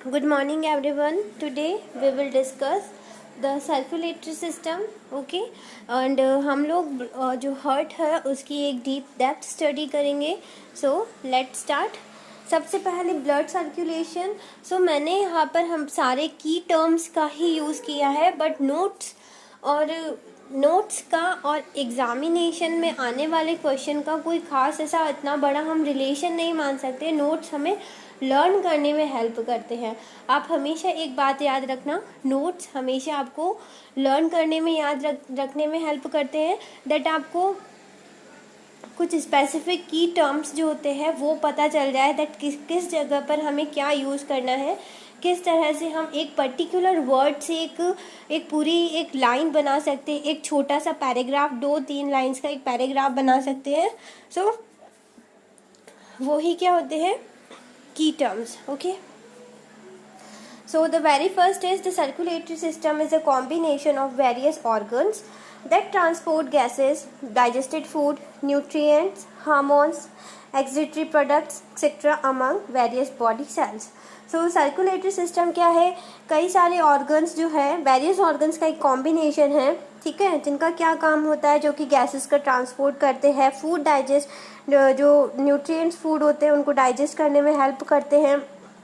Good morning everyone. Today we will discuss the circulatory system. Okay, and हम लोग जो heart है उसकी एक डीप डेप्थ स्टडी करेंगे. So let's start. सबसे पहले ब्लड सर्कुलेशन. सो मैंने यहाँ पर हम सारे की टर्म्स का ही यूज़ किया है, बट नोट्स का और एग्जामिनेशन में आने वाले क्वेश्चन का कोई खास ऐसा इतना बड़ा हम रिलेशन नहीं मान सकते. नोट्स हमें लर्न करने में हेल्प करते हैं. आप हमेशा एक बात याद रखना, नोट्स हमेशा आपको लर्न करने में रखने में हेल्प करते हैं. दैट आपको कुछ स्पेसिफिक की टर्म्स जो होते हैं वो पता चल जाए, दैट किस जगह पर हमें क्या यूज़ करना है, किस तरह से हम एक पर्टिकुलर वर्ड से एक पूरी एक लाइन बना सकते हैं, एक छोटा सा पैराग्राफ 2-3 लाइंस का एक पैराग्राफ बना सकते हैं. सो वही क्या होते हैं key terms. Okay, so the very first is the circulatory system is a combination of various organs that transport gases, digested food, nutrients, hormones, excretory products etc. among various body cells. So circulatory system क्या है? कई सारे organs जो है, various organs का एक combination है, ठीक है, जिनका क्या काम होता है, जो कि गैसेस का ट्रांसपोर्ट करते हैं, फूड डाइजेस्ट, जो न्यूट्रिएंट्स फूड होते हैं उनको डाइजेस्ट करने में हेल्प करते हैं,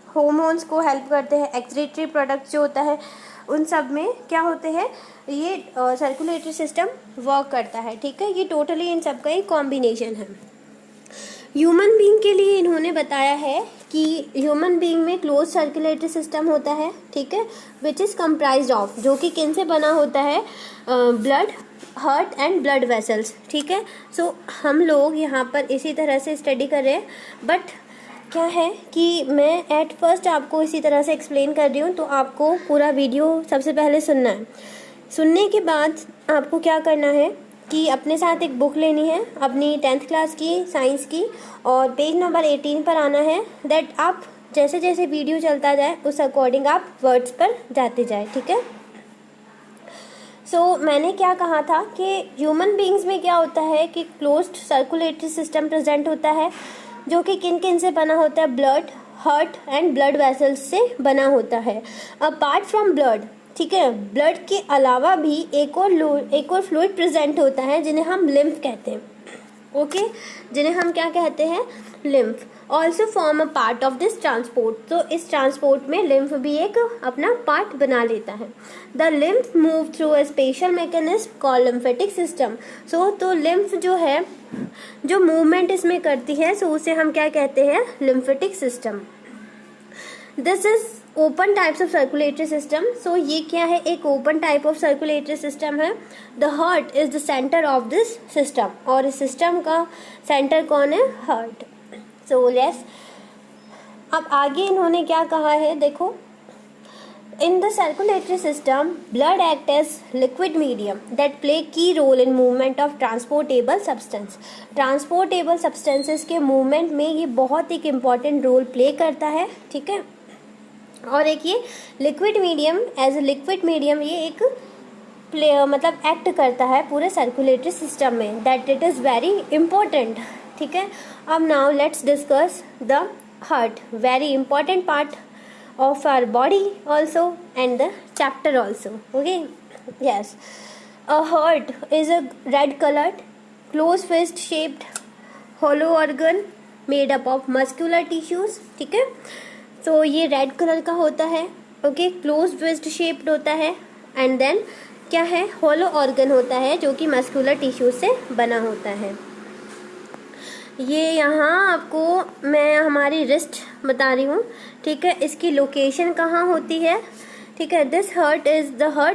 हार्मोन्स को हेल्प करते हैं, एक्सक्रीटरी प्रोडक्ट्स जो होता है उन सब में क्या होते हैं, ये सर्कुलेटरी सिस्टम वर्क करता है. ठीक है, ये टोटली इन सब का एक कॉम्बिनेशन है. ह्यूमन बीइंग के लिए इन्होंने बताया है कि ह्यूमन बीइंग में क्लोज सर्कुलेटरी सिस्टम होता है. ठीक है, विच इज़ कंप्राइज्ड ऑफ, जो कि किन से बना होता है, blood, heart and blood vessels. ठीक है, सो हम लोग यहाँ पर इसी तरह से स्टडी कर रहे हैं, बट क्या है कि मैं एट फर्स्ट आपको इसी तरह से एक्सप्लेन कर रही हूँ, तो आपको पूरा वीडियो सबसे पहले सुनना है. सुनने के बाद आपको क्या करना है कि अपने साथ एक बुक लेनी है अपनी 10th क्लास की साइंस की, और पेज नंबर 18 पर आना है. दैट आप जैसे जैसे वीडियो चलता जाए उस अकॉर्डिंग आप वर्ड्स पर जाते जाए. ठीक है, सो मैंने क्या कहा था कि ह्यूमन बीइंग्स में क्या होता है कि क्लोज्ड सर्कुलेटरी सिस्टम प्रेजेंट होता है, जो कि किन किन से बना होता है, blood, heart and blood vessels से बना होता है. अपार्ट फ्रॉम ब्लड, ठीक है, ब्लड के अलावा भी एक और फ्लूइड प्रेजेंट होता है जिन्हें हम लिम्फ कहते हैं. ओके, जिन्हें हम क्या कहते हैं, lymph. Also form a part of this transport. तो इस ट्रांसपोर्ट में लिम्फ भी एक अपना पार्ट बना लेता है. The lymph move through a special mechanism called lymphatic system. So तो लिम्फ जो है, जो मूवमेंट इसमें करती है, सो उसे हम क्या कहते हैं, lymphatic system. This is open types of circulatory system. So ये क्या है, एक open type of circulatory system है. The heart is the centre of this system, और इस सिस्टम का सेंटर कौन है, हार्ट. सो यस, अब आगे इन्होंने क्या कहा है, देखो, in the circulatory system blood act as liquid medium that play key role in movement of transportable substance. Transportable substances के मूवमेंट में ये बहुत एक इम्पॉर्टेंट रोल प्ले करता है. ठीक है, और एक ये liquid medium, as a liquid medium ये एक मतलब एक्ट करता है पूरे सर्कुलेटरी सिस्टम में, that it is very important. ठीक है, अब now let's discuss the heart, very important part of our body also and the chapter also. Okay, yes, a heart is a red colored close fist shaped hollow organ made up of muscular tissues. ठीक है, तो ये red colour का होता है. Okay, close fist shaped होता है, and then क्या है, होलो ऑर्गन होता है जो कि मस्कुलर टिश्यू से बना होता है. ये यहाँ आपको मैं हमारी रिस्ट बता रही हूँ. ठीक है, इसकी लोकेशन कहाँ होती है. ठीक है, this heart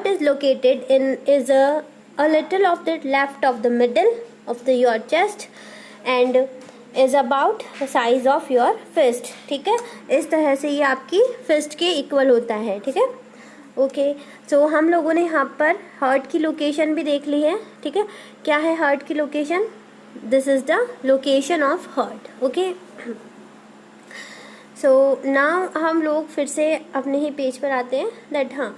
is located in is a little of the left of the middle of the your chest and is about the size of your fist. ठीक है, इस तरह से ये आपकी फिस्ट के इक्वल होता है. ठीक है, ओके, सो हम लोगों ने यहाँ पर हार्ट की लोकेशन भी देख ली है. ठीक है, क्या है हार्ट की location, this is the location of heart. Okay, so now हम लोग फिर से अपने ही पेज पर आते हैं. दैट हाँ,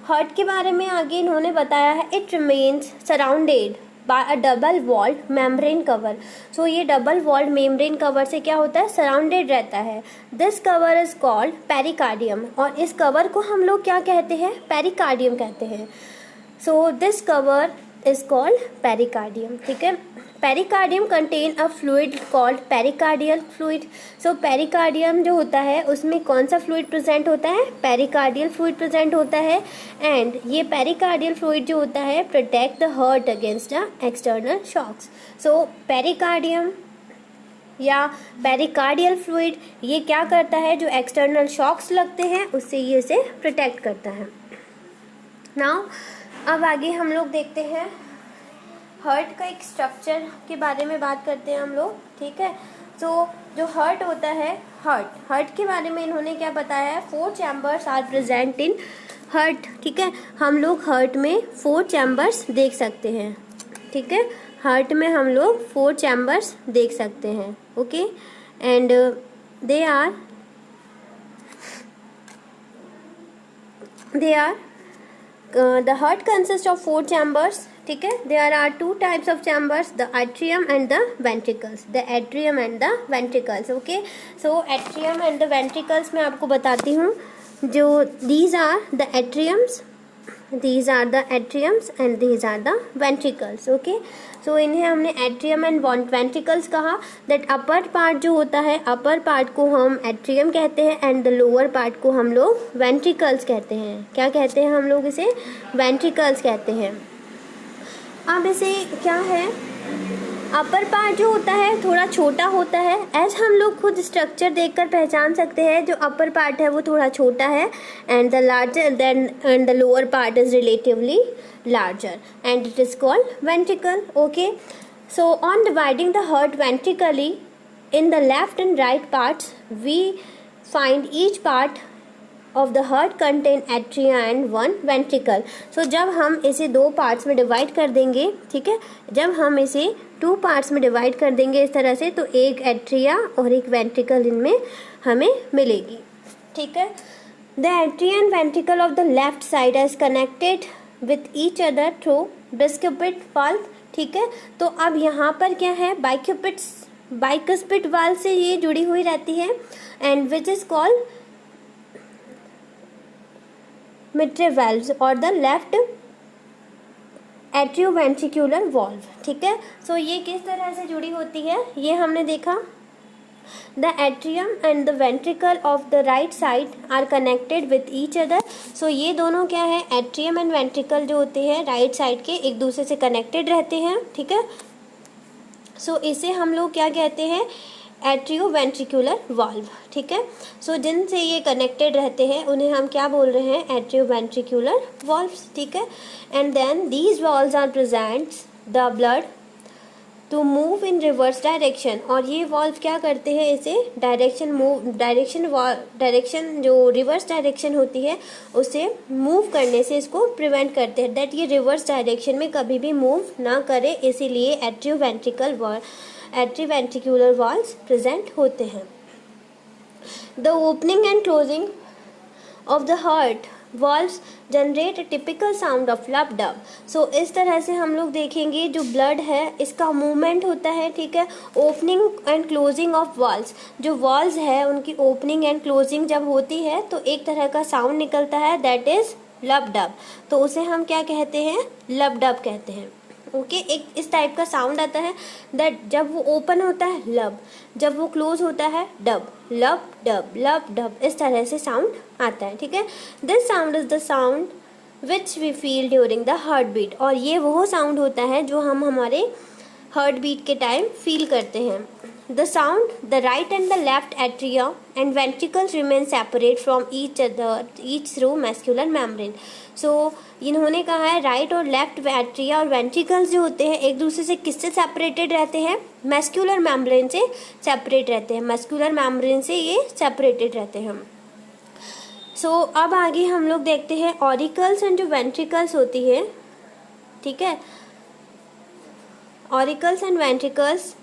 हार्ट के बारे में आगे इन्होंने बताया है, it remains surrounded by a double walled membrane cover. So ये डबल वॉल्ड मेम्ब्रेन कवर से क्या होता है, सराउंडेड रहता है। This cover is called pericardium, और इस कवर को हम लोग क्या कहते हैं, पेरिकार्डियम कहते हैं। So this cover is called pericardium, ठीक है। Pericardium contain a fluid called pericardial fluid. So pericardium जो होता है उसमें कौन सा फ्लूइड प्रेजेंट होता है, पेरिकार्डियल फ्लूइड प्रेजेंट होता है। एंड ये पेरिकार्डियल फ्लूइड जो होता है protect the heart against the external shocks. So pericardium या पेरिकार्डियल फ्लूइड ये क्या करता है, जो एक्सटर्नल शॉक्स लगते हैं उससे ये इसे प्रोटेक्ट करता है। नाउ अब आगे हम लोग देखते हैं हार्ट का एक स्ट्रक्चर के बारे में बात करते हैं हम लोग, ठीक है। तो जो हार्ट होता है, हार्ट के बारे में इन्होंने क्या बताया है, 4 chambers are present in heart, ठीक है। हम लोग हार्ट में 4 चैम्बर्स देख सकते हैं, ठीक है। हार्ट में हम लोग 4 चैम्बर्स देख सकते हैं, okay. And they are the heart consists of 4 chambers, ठीक है। There are 2 types of chambers, the atrium and the ventricles, the atrium and the ventricles, okay। So atrium and the ventricles मैं आपको बताती हूँ, जो these are the atriums and these are the ventricles, okay। So इन्हें हमने atrium and ventricles कहा। That upper part जो होता है, अपर पार्ट को हम एट्रियम कहते हैं एंड द लोअर पार्ट को हम लोग वेंट्रिकल्स कहते हैं। क्या कहते हैं हम लोग इसे, वेंट्रिकल्स कहते हैं। अब इसे क्या है, अपर पार्ट जो होता है थोड़ा छोटा होता है, एज हम लोग खुद स्ट्रक्चर देखकर पहचान सकते हैं जो अपर पार्ट है वो थोड़ा छोटा है and the lower part is relatively larger and it is called ventricle, okay। So on dividing the heart ventrically in the left and right parts, we find each part of the heart contain atria and 1 ventricle। So जब हम इसे 2 parts में divide कर देंगे, ठीक है, जब हम इसे 2 पार्ट्स में डिवाइड कर देंगे इस तरह से, तो एक एट्रिया और एक वेंट्रिकल इनमें हमें मिलेगी, ठीक है। The atria and ventricle of the left side is connected with each other through bicuspid valve, ठीक है। तो अब यहाँ पर क्या है, bicuspid valve से ये जुड़ी हुई रहती है and which is called mitral valves or the left atrioventricular valve, ठीक है। सो ये किस तरह से जुड़ी होती है ये हमने देखा। The atrium and the ventricle of the right side are connected with each other। So ये दोनों क्या है, atrium and ventricle जो होते हैं राइट साइड के एक दूसरे से कनेक्टेड रहते हैं, ठीक है। सो इसे हम लोग क्या कहते हैं, एट्रियोवेंट्रिकुलर वाल्व, ठीक है। सो जिनसे ये कनेक्टेड रहते हैं उन्हें हम क्या बोल रहे हैं, एट्रियोवेंट्रिकुलर वाल्व्स, ठीक है। And then these valves are presents the blood to move in reverse direction. और ये वॉल्व क्या करते हैं, इसे डायरेक्शन जो रिवर्स डायरेक्शन होती है उसे मूव करने से इसको प्रिवेंट करते हैं, दैट ये रिवर्स डायरेक्शन में कभी भी मूव ना करे, इसीलिए एट्रियोवेंट्रिकुलर वॉल्व्स प्रेजेंट होते हैं। The opening and closing of the heart valves generate a typical sound of lub dub. So इस तरह से हम लोग देखेंगे जो ब्लड है इसका मूवमेंट होता है, ठीक है। Opening and closing of valves, जो वॉल्व्स है उनकी ओपनिंग एंड क्लोजिंग जब होती है तो एक तरह का साउंड निकलता है, दैट इज लब डब। तो उसे हम क्या कहते हैं, लब डब कहते हैं, ओके। एक इस टाइप का साउंड आता है, दैट जब वो ओपन होता है लब, जब वो क्लोज होता है डब, लब डब, इस तरह से साउंड आता है, ठीक है। This sound is the sound which we feel during the heartbeat. और ये वो साउंड होता है जो हम हमारे हार्ट बीट के टाइम फील करते हैं। The sound, the right and the left atria and ventricles remain separate from each through muscular membrane. So इन्होंने कहा है राइट और लेफ्ट एट्रिया और वेंट्रिकल्स जो होते हैं एक दूसरे से किससे सेपरेटेड रहते हैं, मस्कुलर मेम्ब्रेन से सेपरेट रहते हैं, मस्कुलर मेम्ब्रेन से ये सेपरेटेड रहते हैं। सो अब आगे हम लोग देखते हैं ऑरिकल्स एंड जो वेंट्रिकल्स होती है, ठीक है। Auricles and ventricles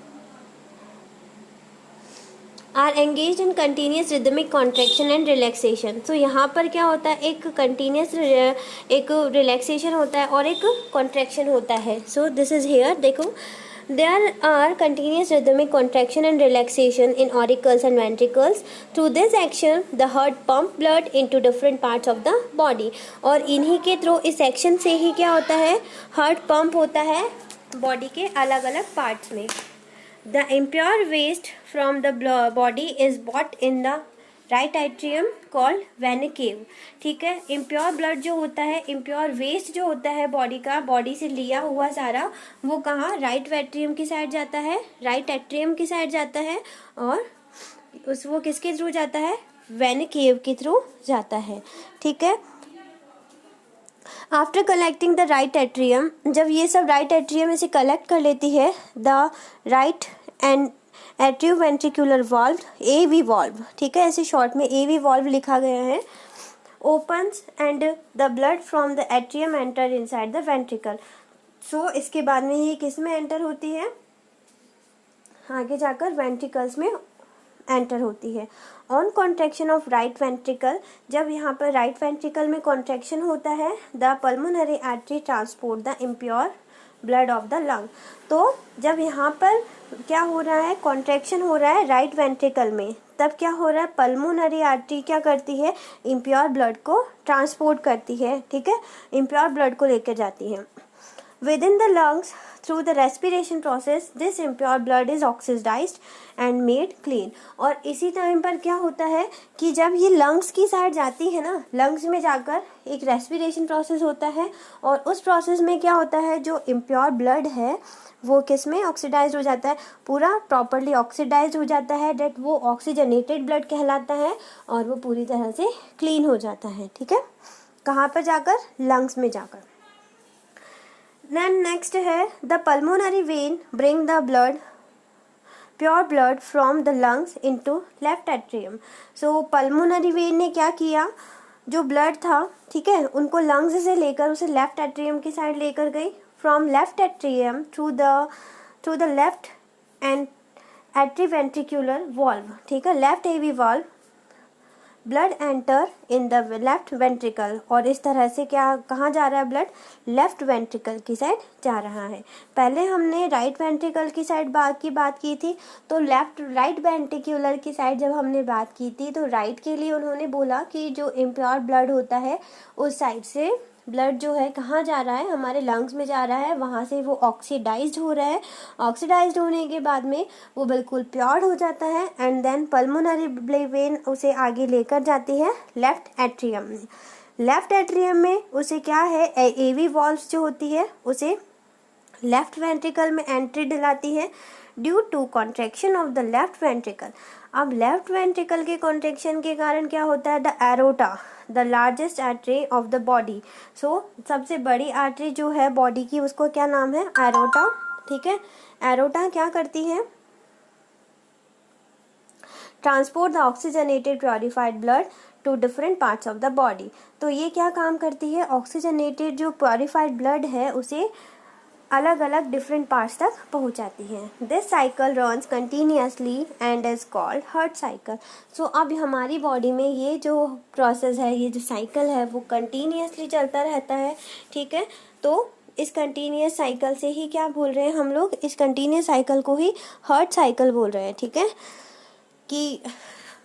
are engage in continuous rhythmic contraction and relaxation. तो यहाँ पर क्या होता है, एक कंटिन्यूस एक रिलैक्सेशन होता है और एक कॉन्ट्रैक्शन होता है। सो दिस इज हेयर, देखो there are continuous rhythmic contraction and relaxation in auricles and ventricles. Through this action the heart pump blood into different parts of the body। और इन्हीं के थ्रू, इस एक्शन से ही क्या होता है, हार्ट पंप होता है बॉडी के अलग अलग पार्ट्स में। The impure waste from the body is brought in the right atrium called vena cava. ठीक है, इम्प्योर ब्लड जो होता है, इम्प्योर वेस्ट जो होता है बॉडी का, बॉडी से लिया हुआ सारा, वो कहाँ, राइट एट्रियम की साइड जाता है, राइट एट्रियम की साइड जाता है, और वो किसके थ्रू जाता है, वेन केव के थ्रू जाता है। ठीक है, after collecting the right atrium, जब ये सब राइट एट्रियम इसे कलेक्ट कर लेती है, the right and atrioventricular valve, AV valve, ठीक है, ऐसे शॉर्ट में AV वाल्व लिखा गया है, opens and the blood from the atrium enter inside the ventricle. So इसके बाद में ये किस में एंटर होती है, आगे जाकर वेंट्रिकल्स में एंटर होती है। On contraction of right ventricle, जब यहाँ पर राइट वेंट्रिकल में कॉन्ट्रैक्शन होता है, the pulmonary artery transport the impure blood of the lung. तो जब यहाँ पर क्या हो रहा है, कॉन्ट्रैक्शन हो रहा है राइट वेंट्रिकल में, तब क्या हो रहा है, पल्मोनरी आर्टरी क्या करती है, इम्प्योर ब्लड को ट्रांसपोर्ट करती है। ठीक है, इम्प्योर ब्लड को लेकर जाती है। Within the lungs through the respiration process this impure blood is oxidised and made clean. और इसी टाइम पर क्या होता है कि जब ये लंग्स की साइड जाती है ना, लंग्स में जाकर एक रेस्पिरेशन प्रोसेस होता है, और उस प्रोसेस में क्या होता है, जो इम्प्योर ब्लड है वो किस में ऑक्सीडाइज हो जाता है, पूरा प्रॉपरली ऑक्सीडाइज हो जाता है, डेट वो ऑक्सीजनेटेड ब्लड कहलाता है, और वो पूरी तरह से क्लीन हो जाता है। ठीक है, कहाँ पर जाकर, लंग्स में जाकर। देन नेक्स्ट है, the pulmonary vein bring the blood, pure blood from the lungs into left atrium. So pulmonary vein ने क्या किया, जो ब्लड था, ठीक है, उनको लंग्स से लेकर उसे लेफ्ट एट्रियम की साइड लेकर गई, from left atrium through the left and atrioventricular valve. ठीक है, left AV valve, blood enter in the left ventricle, और इस तरह से क्या, कहाँ जा रहा है ब्लड, लेफ्ट वेंट्रिकल की साइड जा रहा है। पहले हमने राइट वेंट्रिकल की साइड बात की थी, तो राइट वेंट्रिकुलर की साइड जब हमने बात की थी, तो राइट के लिए उन्होंने बोला कि जो इम्प्योर ब्लड होता है उस साइड से ब्लड जो है कहाँ जा रहा है, हमारे लंग्स में जा रहा है, वहाँ से वो ऑक्सीडाइज्ड हो रहा है, ऑक्सीडाइज्ड होने के बाद में वो बिल्कुल प्योर हो जाता है, एंड देन पल्मोनरी वेन उसे आगे लेकर जाती है लेफ्ट एट्रियम में। लेफ्ट एट्रियम में उसे क्या है, AV वाल्व्स जो होती है उसे लेफ्ट वेंट्रिकल में एंट्री दिलाती है due to contraction of the left ventricle. अब लेफ्ट वेंट्रिकल के कॉन्ट्रैक्शन के कारण क्या होता है, the aorta, the largest artery of the body. So सबसे बड़ी आर्टरी जो है बॉडी की, उसको क्या नाम है, एरोटा। ठीक है, एरोटा क्या करती है, transport the oxygenated purified blood to different parts of the body. तो ये क्या काम करती है, ऑक्सीजनेटेड जो प्योरीफाइड ब्लड है उसे अलग अलग डिफरेंट पार्ट्स तक पहुंचाती है। This cycle runs continuously and is called heart cycle. So अब हमारी बॉडी में ये जो प्रोसेस है, ये जो साइकिल है, वो कंटिन्यूसली चलता रहता है। ठीक है, तो इस कंटिन्यूस साइकिल से ही क्या बोल रहे हैं हम लोग, इस कंटिन्यूस साइकिल को ही हार्ट साइकिल बोल रहे हैं। ठीक है, कि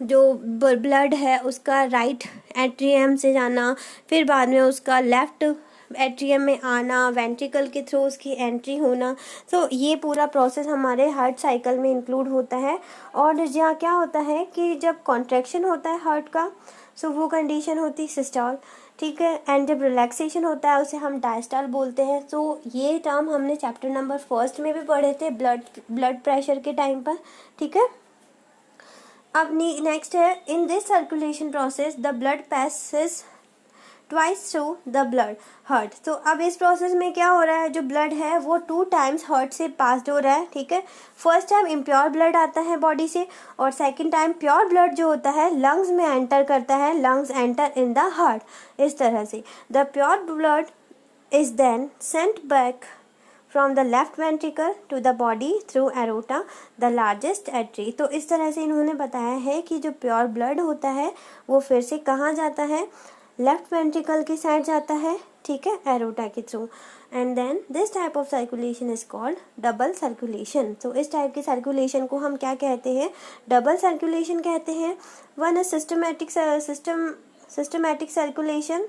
जो ब्लड है उसका राइट एट्रियम से जाना, फिर बाद में उसका लेफ्ट एट्रियम में आना, वेंट्रिकल के थ्रू उसकी एंट्री होना, तो ये पूरा प्रोसेस हमारे हार्ट साइकिल में इंक्लूड होता है। और यहाँ क्या होता है कि जब कॉन्ट्रैक्शन होता है हार्ट का, सो वो कंडीशन होती है सिस्टोल। ठीक है, एंड जब रिलैक्सेशन होता है उसे हम डायस्टोल बोलते हैं। तो ये टर्म हमने चैप्टर नंबर 1 में भी पढ़े थे, ब्लड प्रेशर के टाइम पर। ठीक है, अब नेक्स्ट है, in this circulation process the blood passes twice through the blood heart. तो अब इस प्रोसेस में क्या हो रहा है, जो ब्लड है वो 2 टाइम्स हार्ट से पास हो रहा है। ठीक है, फर्स्ट टाइम इम्प्योर ब्लड आता है बॉडी से, और सेकंड टाइम प्योर ब्लड जो होता है लंग्स में एंटर करता है, lungs enter in the heart. इस तरह से the pure blood is then sent back from the left ventricle to the body through aorta the largest artery. तो इस तरह से इन्होंने बताया है कि जो प्योर ब्लड होता है वो फिर से कहाँ जाता है, लेफ्ट वेंट्रिकल की साइड जाता है, ठीक है, एरोटा के थ्रू। And then this type of circulation is called double circulation. तो इस टाइप की सर्कुलेशन को हम क्या कहते हैं, डबल सर्कुलेशन कहते हैं। One is systematic circulation,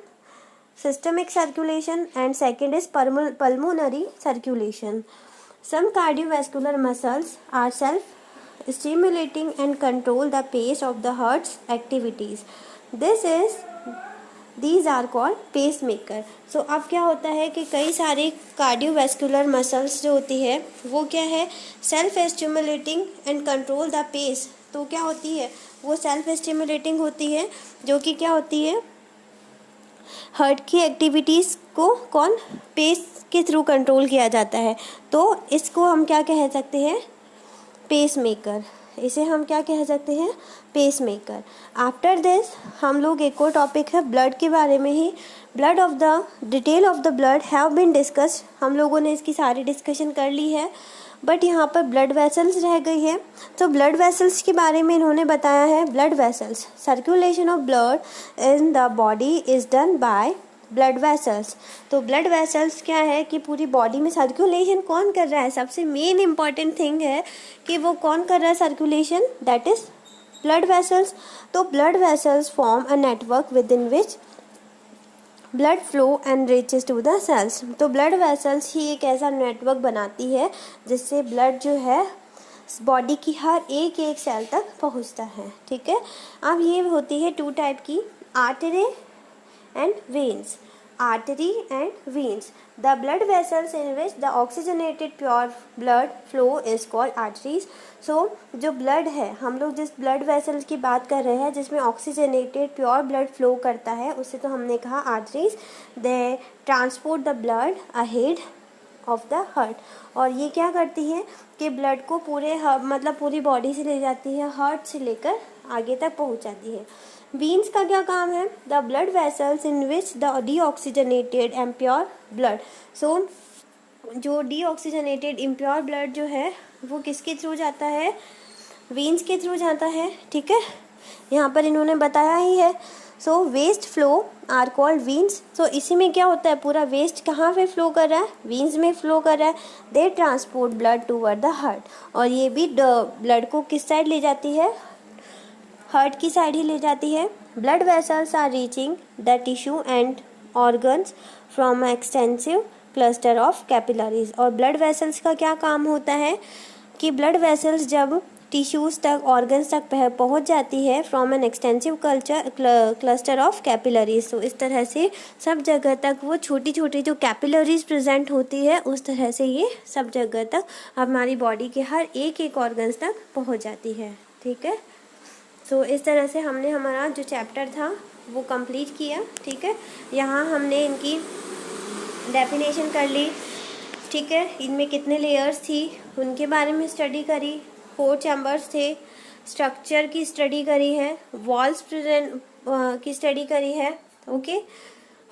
systemic circulation, and second is pulmonary circulation. Some cardiovascular muscles are self stimulating and control the pace of the heart's activities. These are called pacemaker. So अब क्या होता है कि कई सारे cardiovascular muscles जो होती है वो क्या है, self stimulating and control the pace. तो क्या होती है, वो सेल्फ स्टिमुलेटिंग होती है, जो कि क्या होती है, हार्ट की एक्टिविटीज़ को कौन, पेस के थ्रू कंट्रोल किया जाता है। तो इसको हम क्या कह सकते हैं, पेस मेकर। इसे हम क्या कह सकते हैं, पेस मेकर। आफ्टर दिस हम लोग एक और टॉपिक है ब्लड के बारे में ही। Blood of the detail of the blood have been discussed. हम लोगों ने इसकी सारी डिस्कशन कर ली है, बट यहाँ पर ब्लड वेसल्स रह गई है। तो ब्लड वेसल्स के बारे में इन्होंने बताया है, blood vessels, circulation of blood in the body is done by blood vessels. तो ब्लड वेसल्स क्या है कि पूरी बॉडी में सर्कुलेशन कौन कर रहा है, सबसे मेन इंपॉर्टेंट थिंग है कि वो कौन कर रहा है circulation, that is blood vessels. तो blood vessels form a network within which blood flow and reaches to the cells. तो ब्लड वेसल्स ही एक ऐसा नेटवर्क बनाती है जिससे ब्लड जो है बॉडी की हर एक एक सेल तक पहुंचता है, ठीक है। अब ये होती है टू टाइप की, artery and veins. Artery and veins, the blood vessels in which the oxygenated pure blood flow is called arteries. So जो ब्लड है, हम लोग जिस ब्लड वेसल्स की बात कर रहे हैं जिसमें ऑक्सीजनेटेड प्योर ब्लड फ्लो करता है, उसे तो हमने कहा arteries. They transport the blood ahead of the heart. और ये क्या करती है कि ब्लड को पूरे मतलब पूरी बॉडी से ले जाती है, हार्ट से लेकर आगे तक पहुंचाती है। वेन्स का क्या काम है, the blood vessels in which the deoxygenated impure blood. So जो डीऑक्सीजनेटेड इम्प्योर ब्लड जो है वो किसके थ्रू जाता है, वेन्स के थ्रू जाता है, ठीक है, यहाँ पर इन्होंने बताया ही है। So waste flow are called veins. So इसी में क्या होता है, पूरा वेस्ट कहाँ पे फ्लो कर रहा है, वेन्स में फ्लो कर रहा है। They transport blood toward the heart. और ये भी ब्लड को किस साइड ले जाती है, हार्ट की साइड ही ले जाती है। Blood vessels are reaching the tissue and organs from extensive cluster of capillaries. और ब्लड वेसल्स का क्या काम होता है कि ब्लड वेसल्स जब टिश्यूज़ तक, ऑर्गन्स तक पहुंच जाती है from an extensive cluster of capillaries. तो इस तरह से सब जगह तक वो छोटी छोटी जो कैपिलरीज प्रेजेंट होती है, उस तरह से ये सब जगह तक हमारी बॉडी के हर एक एक ऑर्गन्स तक पहुंच जाती है, ठीक है। तो इस तरह से हमने हमारा जो चैप्टर था वो कंप्लीट किया, ठीक है। यहाँ हमने इनकी डेफिनेशन कर ली, ठीक है, इनमें कितने लेयर्स थी उनके बारे में स्टडी करी, 4 चैम्बर्स थे, स्ट्रक्चर की स्टडी करी है, वॉल्स प्रेजेंट की स्टडी करी है, ओके।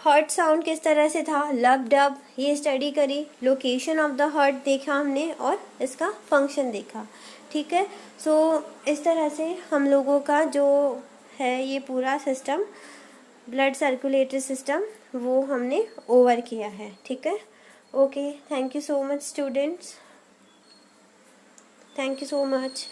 हार्ट साउंड किस तरह से था, लब डब, ये स्टडी करी, लोकेशन ऑफ द हार्ट देखा हमने और इसका फंक्शन देखा, ठीक है। सो इस तरह से हम लोगों का जो है ये पूरा सिस्टम, ब्लड सर्कुलेटरी सिस्टम, वो हमने ओवर किया है, ठीक है। Okay, thank you so much students, thank you so much.